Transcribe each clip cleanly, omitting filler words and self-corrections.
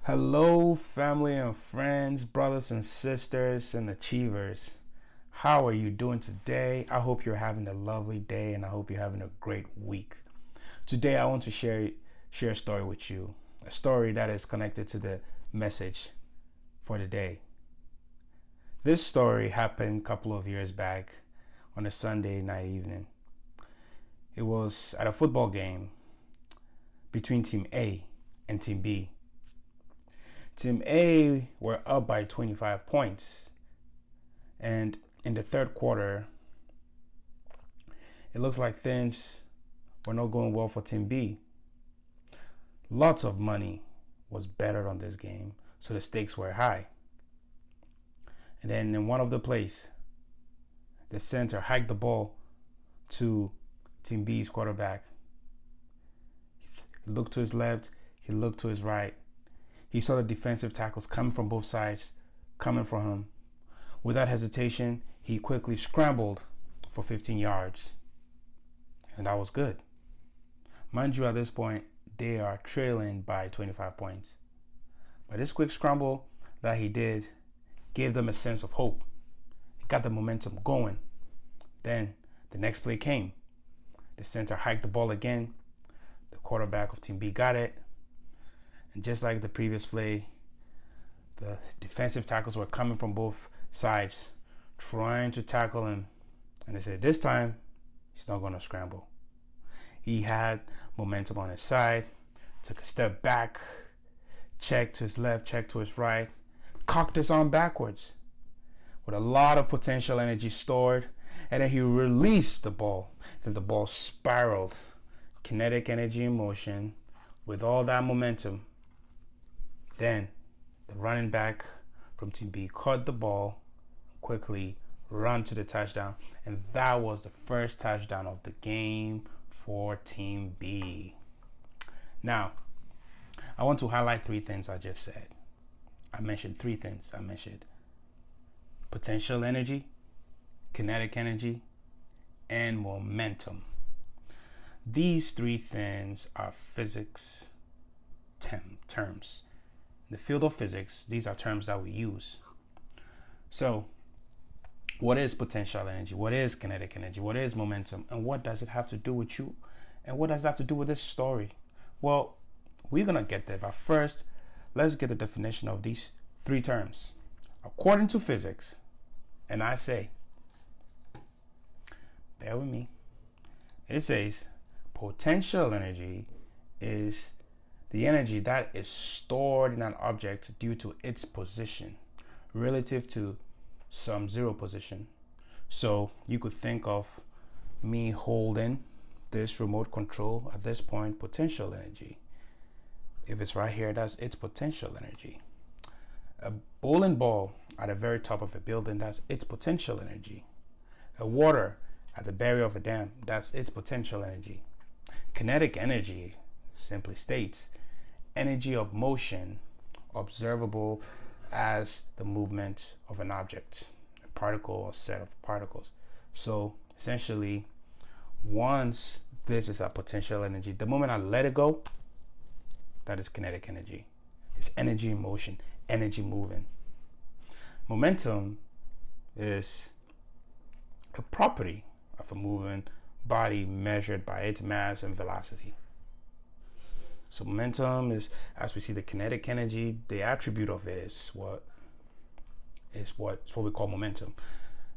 Hello, family and friends, brothers and sisters, and achievers. How are you doing today? I hope you're having a lovely day and I hope you're having a great week. Today, I want to share a story with you, a story that is connected to the message for the day. This story happened a couple of years back on a Sunday night evening. It was at a football game between Team A and Team B. Team A were up by 25 points. And in the third quarter, it looks like things were not going well for Team B. Lots of money was betted on this game, so the stakes were high. And then in one of the plays, the center hiked the ball to Team B's quarterback. He looked to his left, he looked to his right. He saw the defensive tackles coming from both sides, coming for him. Without hesitation, he quickly scrambled for 15 yards. And that was good. Mind you, at this point, they are trailing by 25 points. But this quick scramble that he did gave them a sense of hope. It got the momentum going. Then the next play came. The center hiked the ball again. The quarterback of Team B got it. And just like the previous play, the defensive tackles were coming from both sides, trying to tackle him. And they said, this time, he's not going to scramble. He had momentum on his side, took a step back, checked to his left, checked to his right, cocked his arm backwards with a lot of potential energy stored. And then he released the ball. And the ball spiraled. Kinetic energy in motion with all that momentum. Then the running back from Team B caught the ball, quickly ran to the touchdown, and that was the first touchdown of the game for Team B. Now, I want to highlight three things I just said. I mentioned three things. I mentioned potential energy, kinetic energy, and momentum. These three things are physics terms. In the field of physics, these are terms that we use. So, what is potential energy? What is kinetic energy? What is momentum? And what does it have to do with you? And what does it have to do with this story? Well, we're going to get there. But first, let's get the definition of these three terms. According to physics, and I say, bear with me, it says potential energy is the energy that is stored in an object due to its position relative to some zero position. So you could think of me holding this remote control at this point, potential energy. If it's right here, that's its potential energy. A bowling ball at the very top of a building, that's its potential energy. A water at the barrier of a dam, that's its potential energy. Kinetic energy simply states energy of motion observable as the movement of an object, a particle or set of particles. So essentially, once this is a potential energy, the moment I let it go, that is kinetic energy. It's energy in motion, energy moving. Momentum is a property of a moving body measured by its mass and velocity. So momentum is, as we see the kinetic energy, the attribute of it is what we call momentum.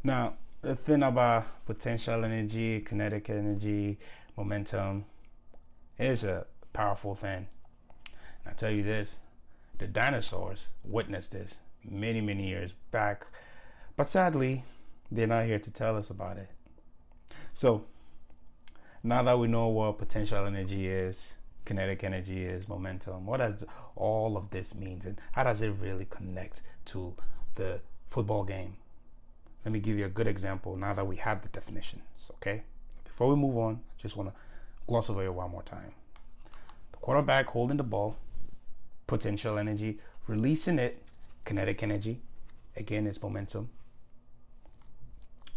Now, the thing about potential energy, kinetic energy, momentum is a powerful thing. And I tell you this, the dinosaurs witnessed this many, many years back, but sadly, they're not here to tell us about it. So, now that we know what potential energy is, kinetic energy is, momentum, what does all of this mean, and how does it really connect to the football game? Let me give you a good example now that we have the definitions, okay? Before we move on, I just want to gloss over it one more time. The quarterback holding the ball, potential energy, releasing it, kinetic energy, again, is momentum.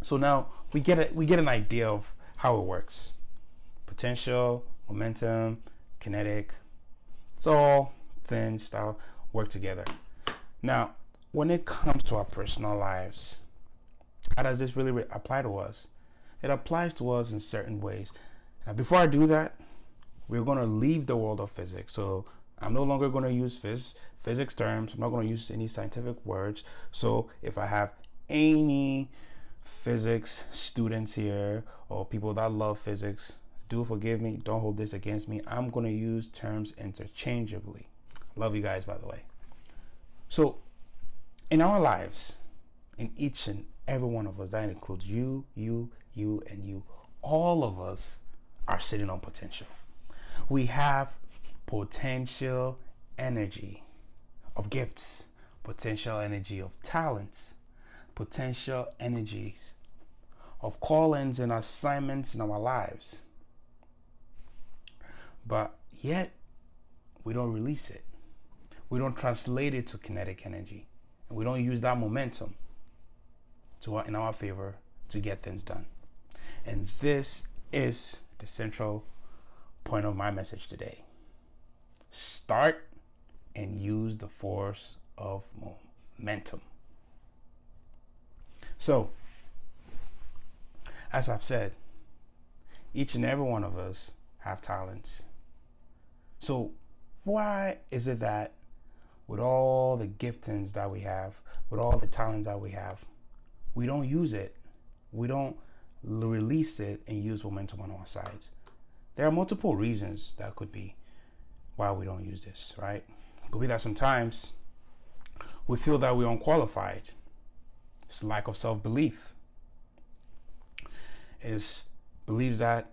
So now we get an idea of how it works. Potential, momentum, kinetic. It's all things that work together. Now, when it comes to our personal lives, how does this really apply to us? It applies to us in certain ways. Now, before I do that, we're going to leave the world of physics. So I'm no longer going to use physics terms. I'm not going to use any scientific words. So if I have any physics students here or people that love physics, do forgive me. Don't hold this against me. I'm going to use terms interchangeably. Love you guys, by the way. So in our lives, in each and every one of us, that includes you, and you, all of us are sitting on potential. We have potential energy of gifts, potential energy of talents, potential energies of callings and assignments in our lives. But yet, we don't release it. We don't translate it to kinetic energy. And we don't use that momentum in our favor to get things done. And this is the central point of my message today. Start and use the force of momentum. So, as I've said, each and every one of us have talents. So why is it that with all the giftings that we have, with all the talents that we have, we don't use it? We don't release it and use momentum on our sides. There are multiple reasons that could be why we don't use this, right? It could be that sometimes we feel that we're unqualified. It's lack of self-belief. It believes that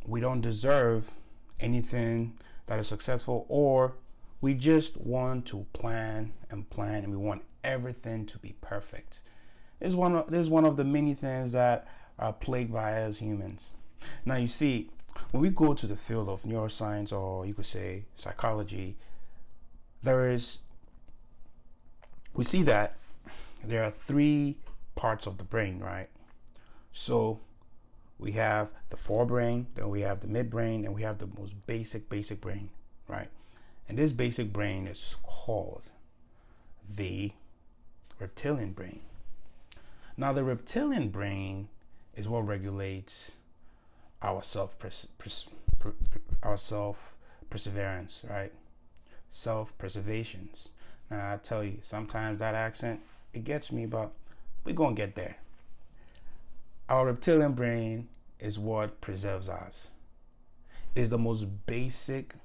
we don't deserve anything that is successful, or we just want to plan and we want everything to be perfect. There's one of the many things that are plagued by us humans. Now you see, when we go to the field of neuroscience, or you could say psychology, we see that there are three parts of the brain, right? So we have the forebrain, then we have the midbrain, and we have the most basic brain, right? And this basic brain is called the reptilian brain. Now, the reptilian brain is what regulates our self-perseverance, right? Self-preservations. Now, I tell you, sometimes that accent, it gets me, but we're going to get there. Our reptilian brain is what preserves us. It is the most basic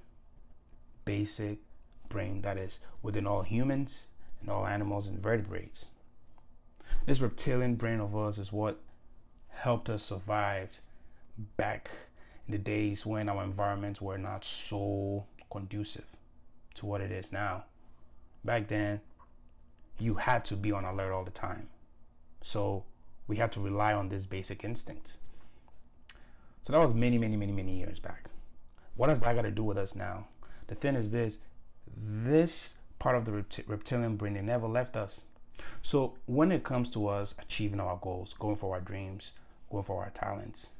brain that is within all humans and all animals and vertebrates. This reptilian brain of ours is what helped us survive back in the days when our environments were not so conducive to what it is now. Back then, you had to be on alert all the time. So we had to rely on this basic instinct. So that was many years back. What has that got to do with us now? The thing is this part of the reptilian brain, it never left us. So when it comes to us achieving our goals, going for our dreams, going for our talents,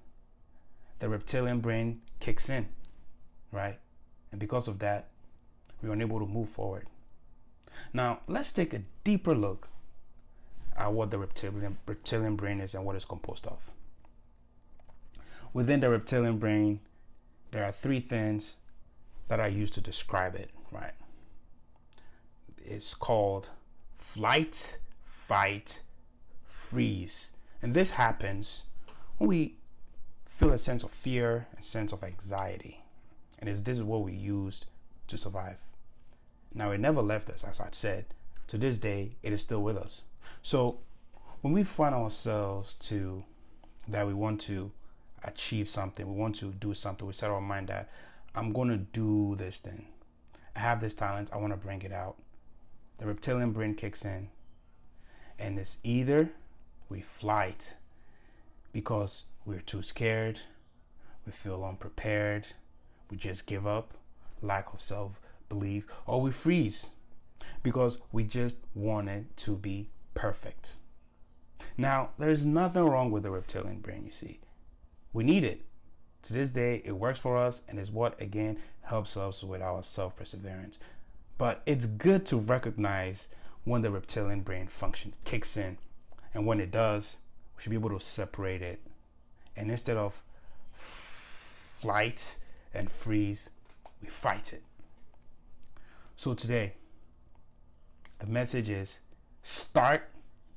the reptilian brain kicks in, right? And because of that, we're unable to move forward. Now, let's take a deeper look at what the reptilian brain is and what it's composed of. Within the reptilian brain, there are three things that are used to describe it, right? It's called flight, fight, freeze. And this happens when we feel a sense of fear, a sense of anxiety. And this is what we used to survive. Now, it never left us, as I said. To this day, it is still with us. So when we find ourselves that we want to achieve something, we want to do something, we set our mind that I'm going to do this thing. I have this talent, I want to bring it out. The reptilian brain kicks in, and it's either we flight because we're too scared, we feel unprepared, we just give up, lack of self-belief, or we freeze because we just want it to be perfect. Now, there's nothing wrong with the reptilian brain, you see. We need it. To this day, it works for us and is what, again, helps us with our self-perseverance. But it's good to recognize when the reptilian brain function kicks in. And when it does, we should be able to separate it. And instead of flight and freeze, we fight it. So today, the message is start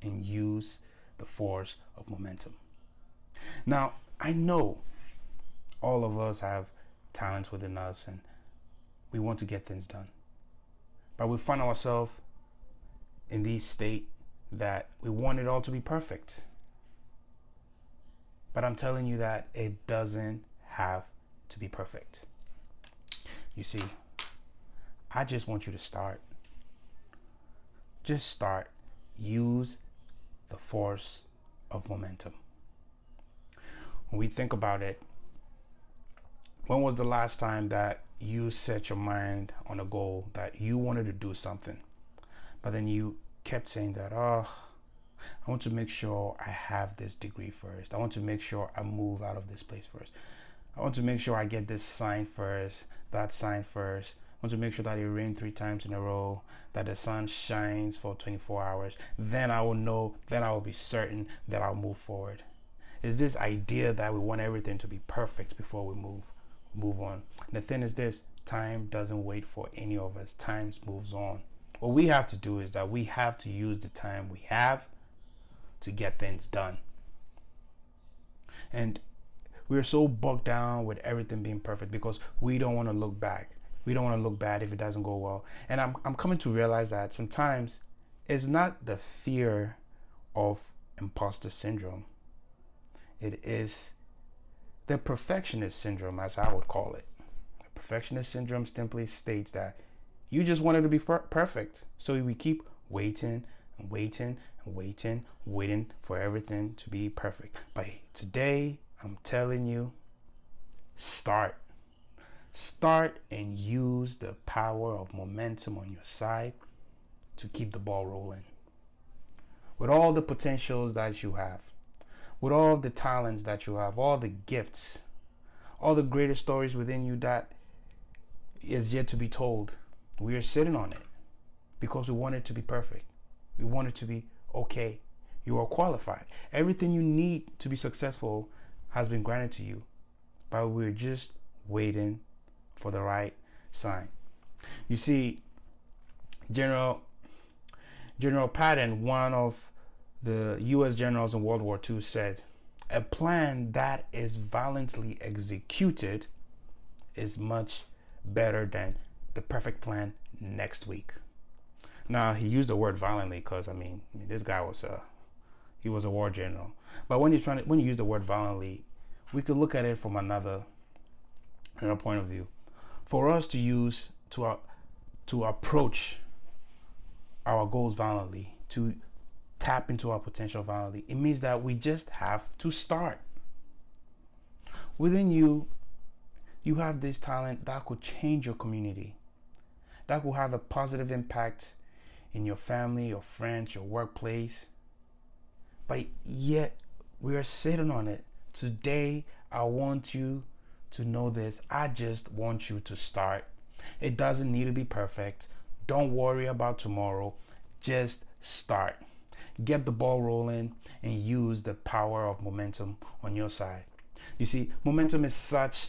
and use the force of momentum. Now, I know all of us have talents within us and we want to get things done. But we find ourselves in this state that we want it all to be perfect. But I'm telling you that it doesn't have to be perfect. You see, I just want you to start. Just start. Use the force of momentum. When we think about it, when was the last time that you set your mind on a goal that you wanted to do something, but then you kept saying that, oh, I want to make sure I have this degree first. I want to make sure I move out of this place first. I want to make sure I get this sign first, that sign first. I want to make sure that it rains 3 times in a row, that the sun shines for 24 hours. Then I will know, then I will be certain that I'll move forward. It's this idea that we want everything to be perfect before we move on. And the thing is this, time doesn't wait for any of us. Time moves on. What we have to do is that we have to use the time we have to get things done. And we're so bogged down with everything being perfect because we don't want to look back. We don't want to look bad if it doesn't go well. And I'm coming to realize that sometimes it's not the fear of imposter syndrome. It is the perfectionist syndrome, as I would call it. The perfectionist syndrome simply states that you just want it to be perfect. So we keep waiting and waiting and waiting for everything to be perfect. But today, I'm telling you, start. Start and use the power of momentum on your side to keep the ball rolling. With all the potentials that you have, with all the talents that you have, all the gifts, all the greater stories within you that is yet to be told, we are sitting on it because we want it to be perfect. We want it to be okay. You are qualified. Everything you need to be successful has been granted to you, but we're just waiting for the right sign. You see, General Patton, one of the U.S. generals in World War II, said, "A plan that is violently executed is much better than the perfect plan next week." Now, he used the word violently because, this guy was he was a war general. But when you use the word violently, we could look at it from another point of view. For us to use to approach our goals violently, to tap into our potential violently, it means that we just have to start. Within you, you have this talent that could change your community, that could have a positive impact in your family, your friends, your workplace. But yet, we are sitting on it. Today, I want you to know this. I just want you to start. It doesn't need to be perfect. Don't worry about tomorrow. Just start. Get the ball rolling and use the power of momentum on your side. You see, momentum is such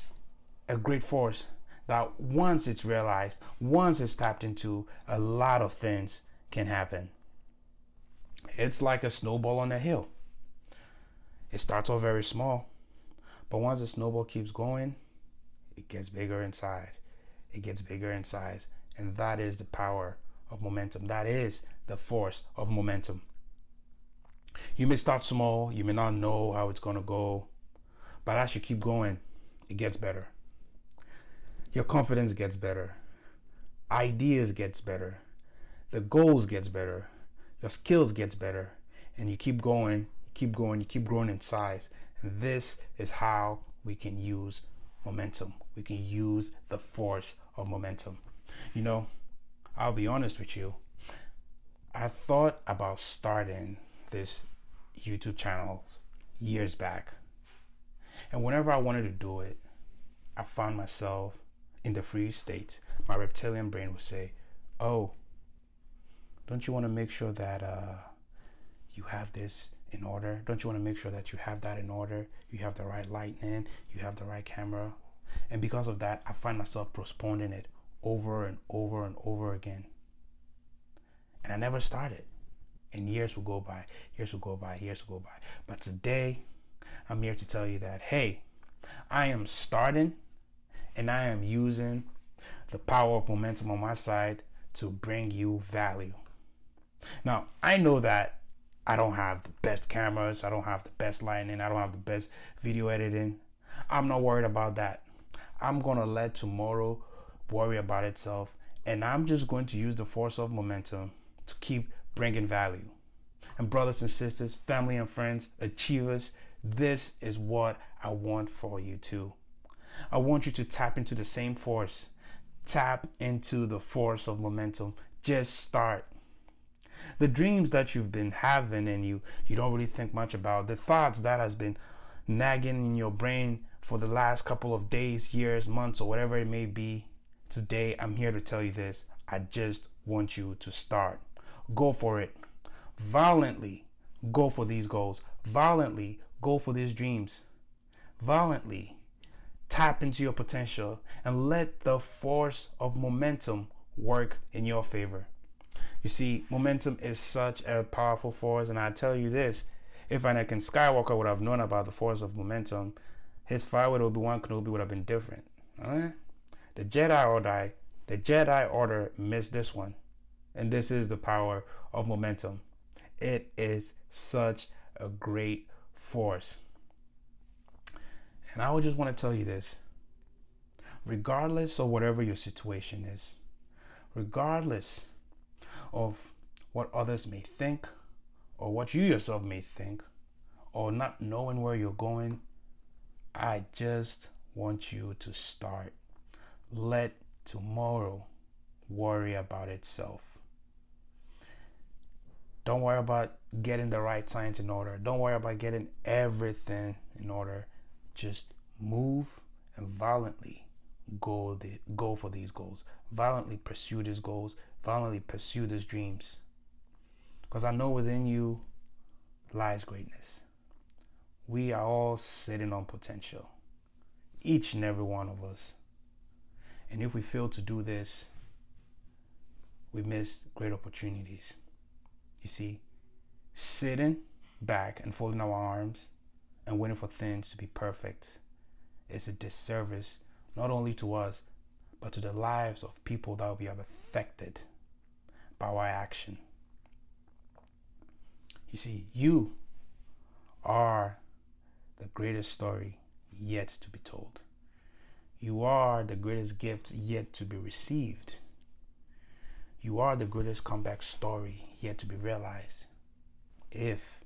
a great force that once it's realized, once it's tapped into, a lot of things can happen. It's like a snowball on a hill. It starts off very small, but once the snowball keeps going, it gets bigger in size. It gets bigger in size. And that is the power of momentum. That is the force of momentum. You may start small. You may not know how it's going to go. But as you keep going, it gets better. Your confidence gets better. Ideas gets better. The goals gets better. Your skills gets better. And you keep going, you keep growing in size. And this is how we can use momentum. We can use the force of momentum. You know, I'll be honest with you. I thought about starting this YouTube channel years back. And whenever I wanted to do it, I found myself in the freeze state. My reptilian brain would say, Oh, don't you want to make sure that you have this in order? Don't you want to make sure that you have that in order? You have the right lighting, you have the right camera. And because of that, I find myself postponing it over and over and over again. And I never started. And years will go by, years will go by, years will go by. But today, I'm here to tell you that, hey, I am starting and I am using the power of momentum on my side to bring you value. Now, I know that I don't have the best cameras, I don't have the best lighting, I don't have the best video editing. I'm not worried about that. I'm going to let tomorrow worry about itself, and I'm just going to use the force of momentum to keep bringing value. And brothers and sisters, family and friends, achievers, this is what I want for you too. I want you to tap into the same force. Tap into the force of momentum. Just start. The dreams that you've been having and you don't really think much about, the thoughts that has been nagging in your brain for the last couple of days, years, months, or whatever it may be, today I'm here to tell you this. I just want you to start. Go for it. Violently go for these goals. Violently go for these dreams. Violently tap into your potential and let the force of momentum work in your favor. You see, momentum is such a powerful force, and I tell you this, if Anakin Skywalker would have known about the force of momentum, his fight with Obi-Wan Kenobi would have been different. Alright? The Jedi Order missed this one. And this is the power of momentum. It is such a great force. And I would just want to tell you this. Regardless of whatever your situation is, regardless of what others may think, or what you yourself may think, or not knowing where you're going, I just want you to start. Let tomorrow worry about itself. Don't worry about getting the right science in order. Don't worry about getting everything in order. Just move and violently go for these goals. Violently pursue these goals. Violently pursue these dreams. Because I know within you lies greatness. We are all sitting on potential. Each and every one of us. And if we fail to do this, we miss great opportunities. You see, sitting back and folding our arms and waiting for things to be perfect is a disservice not only to us, but to the lives of people that will be affected by our action. You see, you are the greatest story yet to be told. You are the greatest gift yet to be received. You are the greatest comeback story yet to be realized. If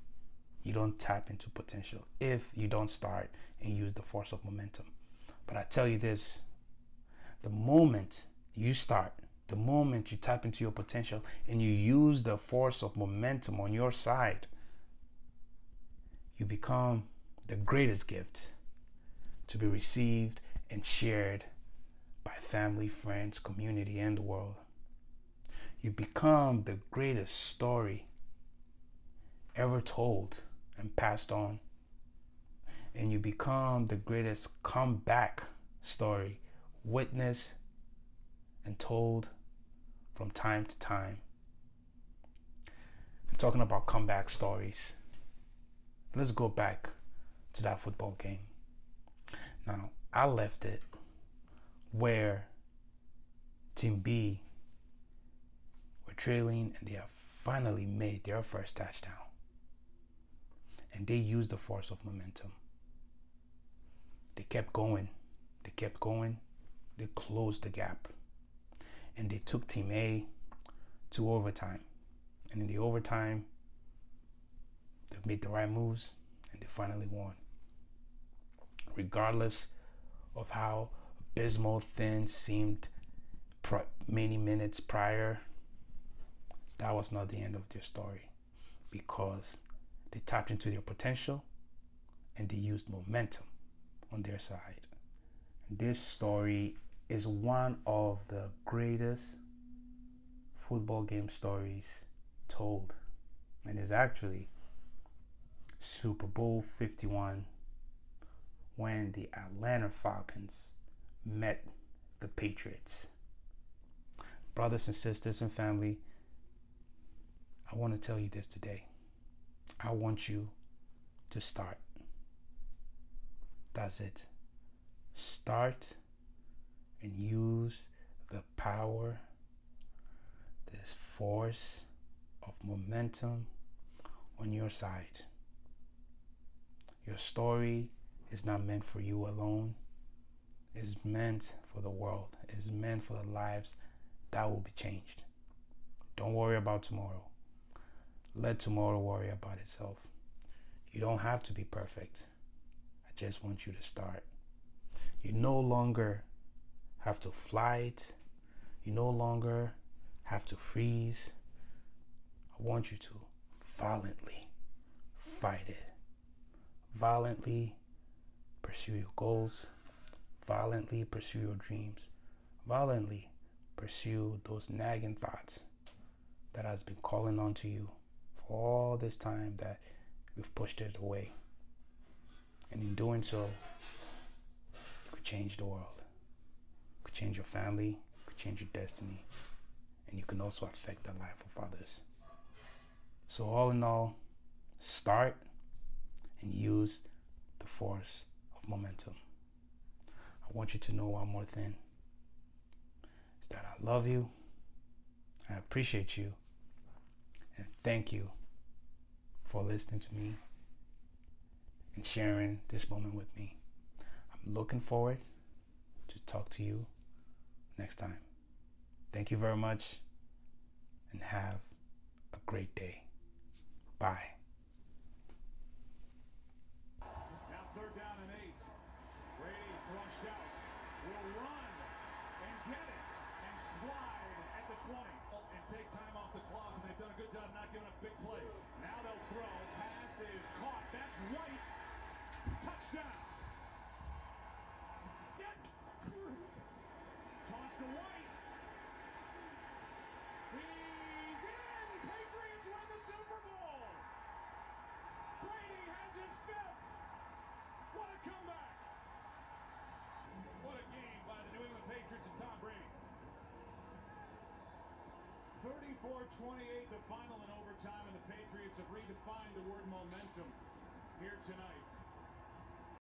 you don't tap into potential, if you don't start and use the force of momentum. But I tell you this, the moment you start, the moment you tap into your potential and you use the force of momentum on your side, you become the greatest gift to be received and shared by family, friends, community, and the world. You become the greatest story ever told and passed on. And you become the greatest comeback story witnessed and told from time to time. I'm talking about comeback stories. Let's go back to that football game. Now, I left it where Team B were trailing and they have finally made their first touchdown. And they used the force of momentum. They kept going. They kept going. They closed the gap. And they took Team A to overtime. And in the overtime, they made the right moves and they finally won. Regardless of how abysmal things seemed many minutes prior, that was not the end of their story, because they tapped into their potential and they used momentum on their side. This story is one of the greatest football game stories told. And it's actually Super Bowl 51 when the Atlanta Falcons met the Patriots. Brothers and sisters and family, I want to tell you this today. I want you to start. That's it. Start and use the power, this force of momentum on your side. Your story is not meant for you alone. It's meant for the world. It's meant for the lives that will be changed. Don't worry about tomorrow. Let tomorrow worry about itself. You don't have to be perfect. I just want you to start. You no longer have to fight. You no longer have to freeze. I want you to violently fight it. Violently pursue your goals. Violently pursue your dreams. Violently pursue those nagging thoughts that has been calling on to you for all this time that you've pushed it away. And in doing so, you could change the world. You could change your family. You could change your destiny. And you can also affect the life of others. So all in all, start and use the force of momentum. I want you to know one more thing. Is that I love you. I appreciate you. And thank you for listening to me and sharing this moment with me. I'm looking forward to talk to you next time. Thank you very much and have a great day. Bye. Now 3rd down and 8. Brady flushed out. Will run and get it and slide at the 20 and take time off the clock. And they've done a good job not giving up big play. Now they'll throw. Pass is caught. That's White. Touchdown. Toss to White. He's in. Patriots win the Super Bowl. Brady has his 5th. What a comeback. What a game by the New England Patriots and Tom Brady. 34-28, the final in overtime, and the Patriots have redefined the word momentum here tonight.